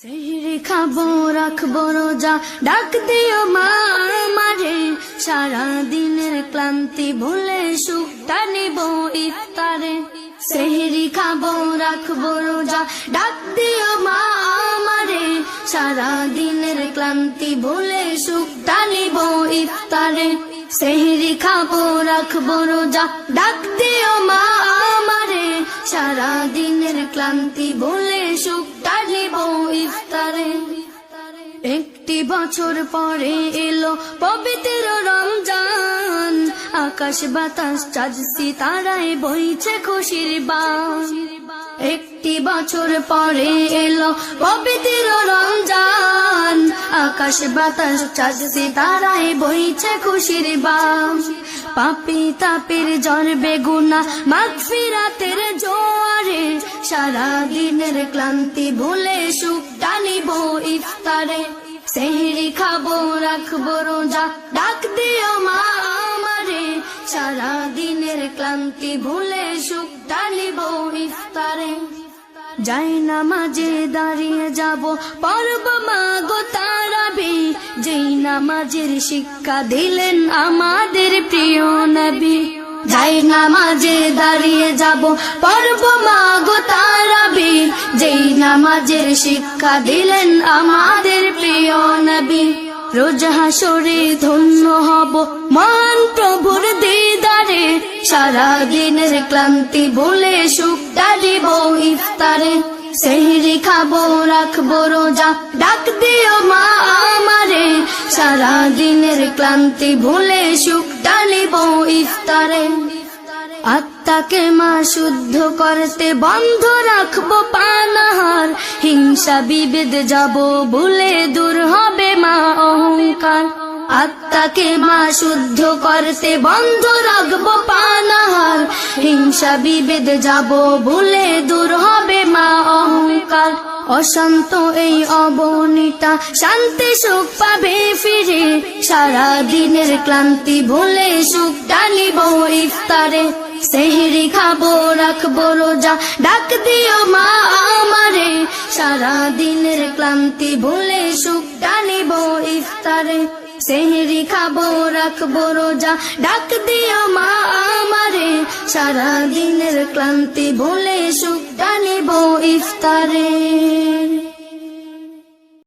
সেহরি খাবো রাখবো রোজা, ডাক দিও মা আমারে, সারা দিনের ক্লান্তি ভুলে সুখটা নিব ইফতারে। সেহরি খাবো রাখবো রোজা, ডাক দিও মা আমারে, সারা দিনের ক্লান্তি ভুলে সুখটা নিব ইফতারে। সেহরি খাবো রাখবো রোজা, ডাক দিও মা আমারে, সারা দিনের ক্লান্তি ভুলে সুখটা নিব ইফতারে। একটি বছর পরে এলো পবিত্র রমজান, আকাশ বাতাস চাঁদ সিতারায় বইছে খুশির বান। একটি বছর পরে এলো পবিত্র রমজান, আকাশ বাতাস চাঁদ সিতারায় বইছে খুশির বান। পাপী তাপের ঝরবে গুনাহ মাগফিরাতের জোয়ারে, সারা দিনের ক্লান্তি ভুলে সুখটা নিব ইফতারে। সেহরি খাবো রাখবো রোজা, ডাক দিও মা আমারে, সারা দিনের ক্লান্তি ভুলে সুখটা নিব ইফতারে। যাই নামাজে দাঁড়িয়ে যাব পড়ব মা গো তারাবি, যেই নামাজের শিক্ষা দিলেন আমাদের প্রিয় নবী। যাই নামাজে দাঁড়িয়ে যাব পড়ব মা গো তারাবি, যেই নামাজের শিক্ষা দিলেন আমাদের প্রিয় নবী। রোজ হাসরে ধন্য হব মহান প্রভুর দিদারে, সারা দিনের ক্লান্তি ভুলে সুখটা দিব ইফতারে। সেহরি খাবো রাখবো রোজা, ডাক দিও মা আমারে, সারা দিনের ক্লান্তি ভুলে সুখটা নিব ইফতারে। আত্মাকে মা শুদ্ধ করতে বন্ধ রাখবো পানাহার, হিংসা বিভেদ যাব ভুলে দূর হবে মা অহংকার। আত্মাকে মা শুদ্ধ করতে বন্ধ রাখবো পানাহার, হিংসা বিভেদ যাব ভুলে দূর হবে মা অহংকার। অশান্ত এই অবনীতা শান্তি সুখ পাবে ফিরে, সারা দিনের ক্লান্তি ভুলে সুখটা নিব ইফতারে। সেহরি খাবো রাখবো রোজা, ডাক দিও মা আমারে, সারা দিনের ক্লান্তি ভুলে সুখটা নিব ইফতারে। সেহরি খাবো রাখবো রোজা, ডাক দিও মা আমারে, সারা দিনের ক্লান্তি ভুলে সুখটা নিব ইফতারে।